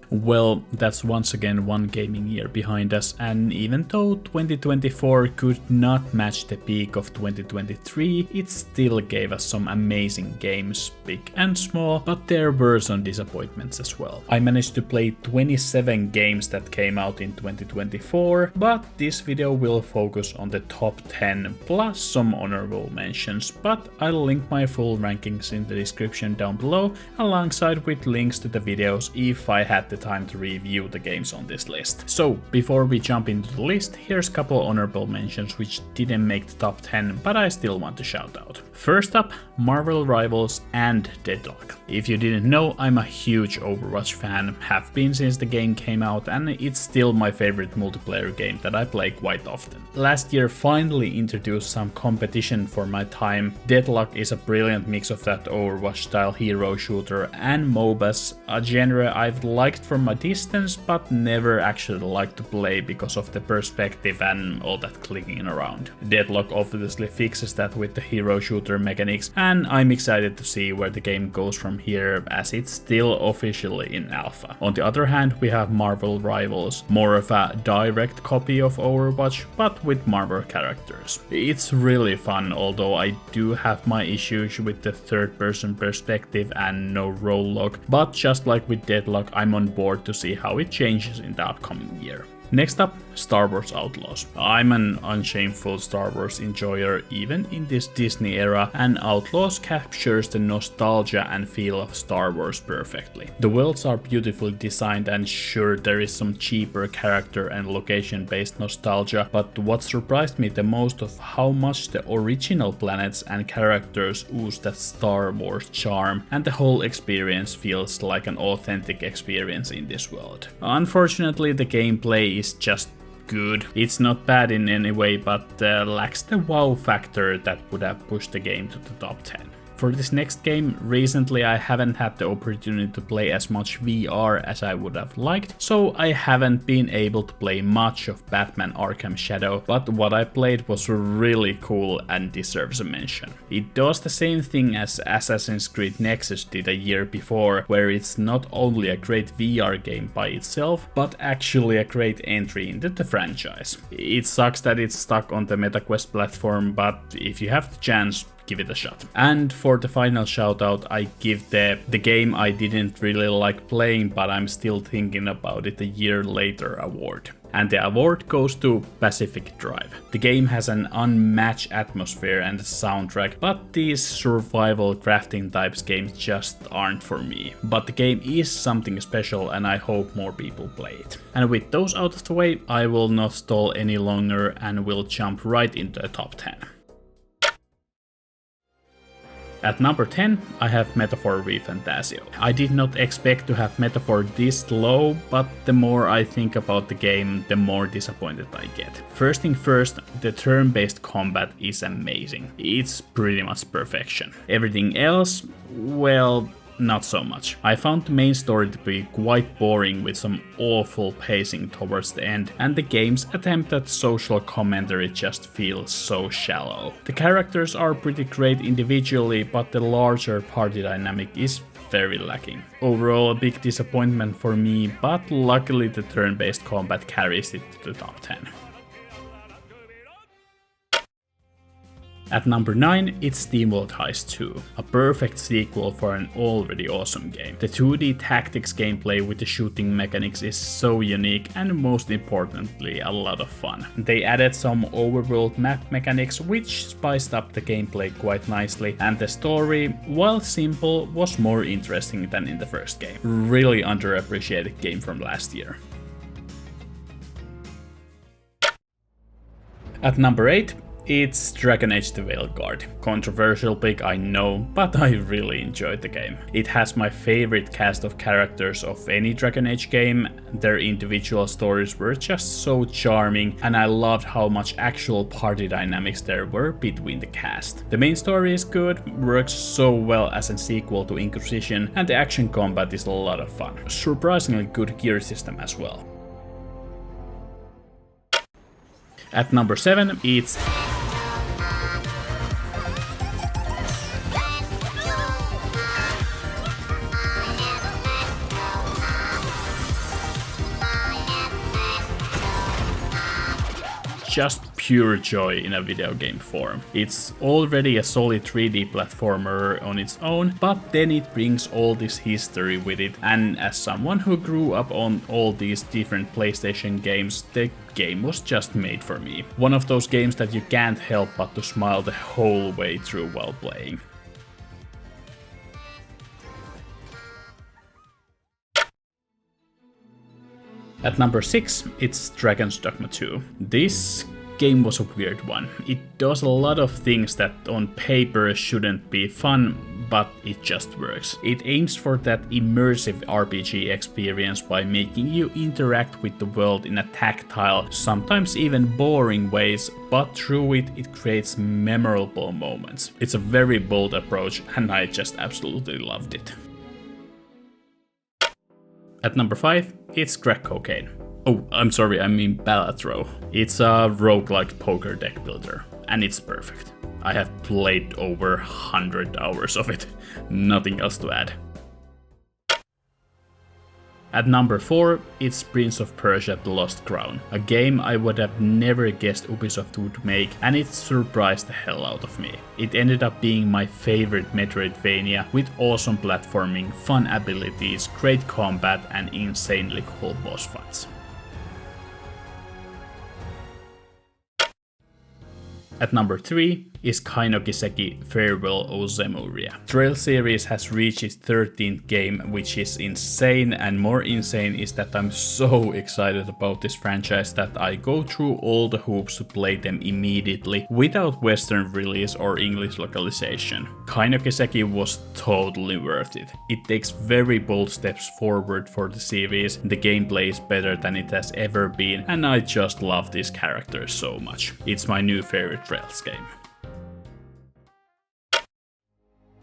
Well, that's once again one gaming year behind us, and even though 2024 could not match the peak of 2023, it still gave us some amazing games, big and small, but there were some disappointments as well. I managed to play 27 games that came out in 2024, but this video will focus on the top 10 plus some honorable mentions, but I'll link my full rankings in the description down below, alongside with links to the videos if I had the time to review the games on this list. So before we jump into the list, here's a couple honorable mentions which didn't make the top 10, but I still want to shout out. First up, Marvel Rivals and Deadlock. If you didn't know, I'm a huge Overwatch fan, have been since the game came out, and it's still my favorite multiplayer game that I play quite often. Last year finally introduced some competition for my time. Deadlock is a brilliant mix of that Overwatch style hero shooter and MOBAs, a genre I've liked from a distance but never actually liked to play because of the perspective and all that clicking around. Deadlock obviously fixes that with the hero shooter mechanics, and I'm excited to see where the game goes from here as it's still officially in alpha. On the other hand, we have Marvel Rivals, more of a direct copy of Overwatch but with Marvel characters. It's really fun, although I do have my issues with the third person perspective and no role lock, but just like with Deadlock, I'm on board to see how it changes in the upcoming year. Next up, Star Wars Outlaws. I'm an unshameful Star Wars enjoyer even in this Disney era, and Outlaws captures the nostalgia and feel of Star Wars perfectly. The worlds are beautifully designed, and sure, there is some cheaper character and location based nostalgia, but what surprised me the most of how much the original planets and characters ooze that Star Wars charm, and the whole experience feels like an authentic experience in this world. Unfortunately, the gameplay is just good. It's not bad in any way, but lacks the wow factor that would have pushed the game to the top 10. For this next game, recently I haven't had the opportunity to play as much VR as I would have liked, so I haven't been able to play much of Batman Arkham Shadow, but what I played was really cool and deserves a mention. It does the same thing as Assassin's Creed Nexus did a year before, where it's not only a great VR game by itself, but actually a great entry into the franchise. It sucks that it's stuck on the MetaQuest platform, but if you have the chance, give it a shot. And for the final shout out, I give the game I didn't really like playing but I'm still thinking about it a year later award. And the award goes to Pacific Drive. The game has an unmatched atmosphere and soundtrack, but these survival crafting types games just aren't for me. But the game is something special and I hope more people play it. And with those out of the way, I will not stall any longer and will jump right into the top 10. At number 10, I have Metaphor ReFantasio. I did not expect to have Metaphor this low, but the more I think about the game, the more disappointed I get. First thing first, the turn-based combat is amazing. It's pretty much perfection. Everything else, well, not so much. I found the main story to be quite boring with some awful pacing towards the end, and the game's attempt at social commentary just feels so shallow. The characters are pretty great individually, but the larger party dynamic is very lacking. Overall, a big disappointment for me, but luckily the turn-based combat carries it to the top 10. At number 9, it's SteamWorld Heist 2, a perfect sequel for an already awesome game. The 2D tactics gameplay with the shooting mechanics is so unique and most importantly a lot of fun. They added some overworld map mechanics which spiced up the gameplay quite nicely, and the story, while simple, was more interesting than in the first game. Really underappreciated game from last year. At number 8, it's Dragon Age The Veilguard. Controversial pick, I know, but I really enjoyed the game. It has my favorite cast of characters of any Dragon Age game. Their individual stories were just so charming, and I loved how much actual party dynamics there were between the cast. The main story is good, works so well as a sequel to Inquisition, and the action combat is a lot of fun. Surprisingly good gear system as well. At number 7, it's just pure joy in a video game form. It's already a solid 3D platformer on its own, but then it brings all this history with it, and as someone who grew up on all these different PlayStation games, the game was just made for me. One of those games that you can't help but to smile the whole way through while playing. At number 6, it's Dragon's Dogma 2. This game was a weird one. It does a lot of things that on paper shouldn't be fun, but it just works. It aims for that immersive RPG experience by making you interact with the world in a tactile, sometimes even boring ways, but through it, it creates memorable moments. It's a very bold approach, and I just absolutely loved it. At number 5, it's Crack Cocaine. Oh, I'm sorry, I mean Balatro. It's a roguelike poker deck builder, and it's perfect. I have played over 100 hours of it, nothing else to add. At number 4, it's Prince of Persia: The Lost Crown, a game I would have never guessed Ubisoft would make, and it surprised the hell out of me. It ended up being my favorite Metroidvania with awesome platforming, fun abilities, great combat, and insanely cool boss fights. At number 3 is Kaino Kiseki Farewell O Zemuria. Trail series has reached its 13th game, which is insane, and more insane is that I'm so excited about this franchise that I go through all the hoops to play them immediately without Western release or English localization. Kaino Kiseki was totally worth it. It takes very bold steps forward for the series, the gameplay is better than it has ever been, and I just love these characters so much. It's my new favorite Trails game.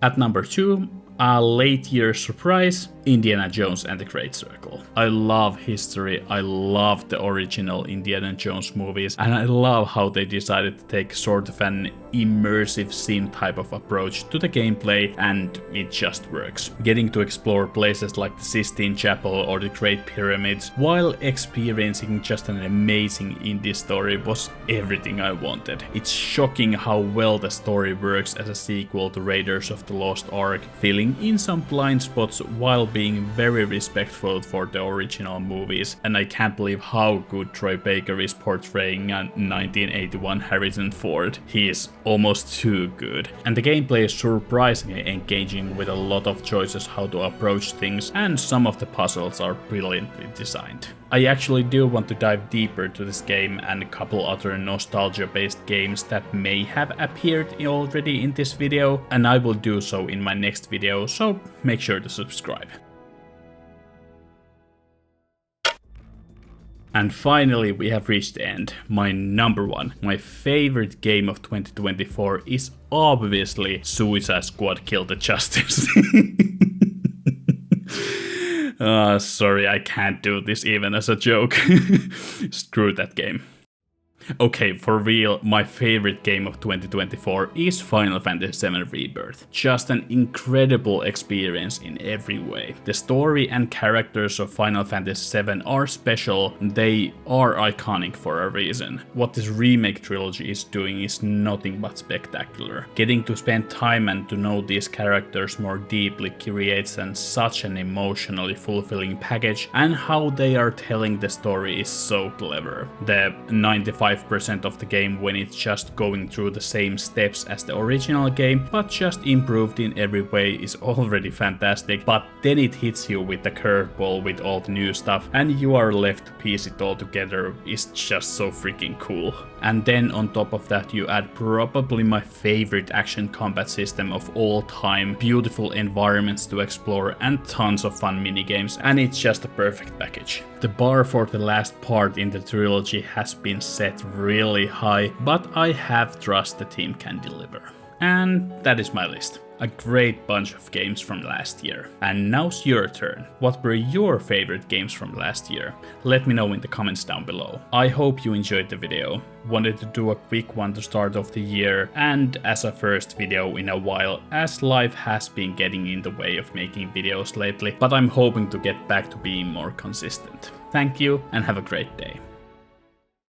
At number 2, a late year surprise, Indiana Jones and the Great Circle. I love history, I love the original Indiana Jones movies, and I love how they decided to take sort of an immersive sim type of approach to the gameplay, and it just works. Getting to explore places like the Sistine Chapel or the Great Pyramids while experiencing just an amazing indie story was everything I wanted. It's shocking how well the story works as a sequel to Raiders of the Lost Ark, filling in some blind spots while being very respectful for the original movies, and I can't believe how good Troy Baker is portraying a 1981 Harrison Ford. He is almost too good. And the gameplay is surprisingly engaging with a lot of choices how to approach things, and some of the puzzles are brilliantly designed. I actually do want to dive deeper to this game and a couple other nostalgia-based games that may have appeared already in this video, and I will do so in my next video, so make sure to subscribe. And finally, we have reached the end. My number 1, my favorite game of 2024 is obviously Suicide Squad Kill the Justice. Sorry, I can't do this even as a joke. Screw that game. Okay, for real, my favorite game of 2024 is Final Fantasy VII Rebirth. Just an incredible experience in every way. The story and characters of Final Fantasy VII are special, they are iconic for a reason. What this remake trilogy is doing is nothing but spectacular. Getting to spend time and to know these characters more deeply creates such an emotionally fulfilling package, and how they are telling the story is so clever. The 95% of the game when it's just going through the same steps as the original game, but just improved in every way, is already fantastic, but then it hits you with the curveball with all the new stuff, and you are left to piece it all together. It's just so freaking cool. And then on top of that you add probably my favorite action combat system of all time, beautiful environments to explore, and tons of fun minigames, and it's just a perfect package. The bar for the last part in the trilogy has been set really high, but I have trust the team can deliver. And that is my list. A great bunch of games from last year. And now's your turn. What were your favorite games from last year? Let me know in the comments down below. I hope you enjoyed the video. Wanted to do a quick one to start off the year, and as a first video in a while, as life has been getting in the way of making videos lately, but I'm hoping to get back to being more consistent. Thank you and have a great day.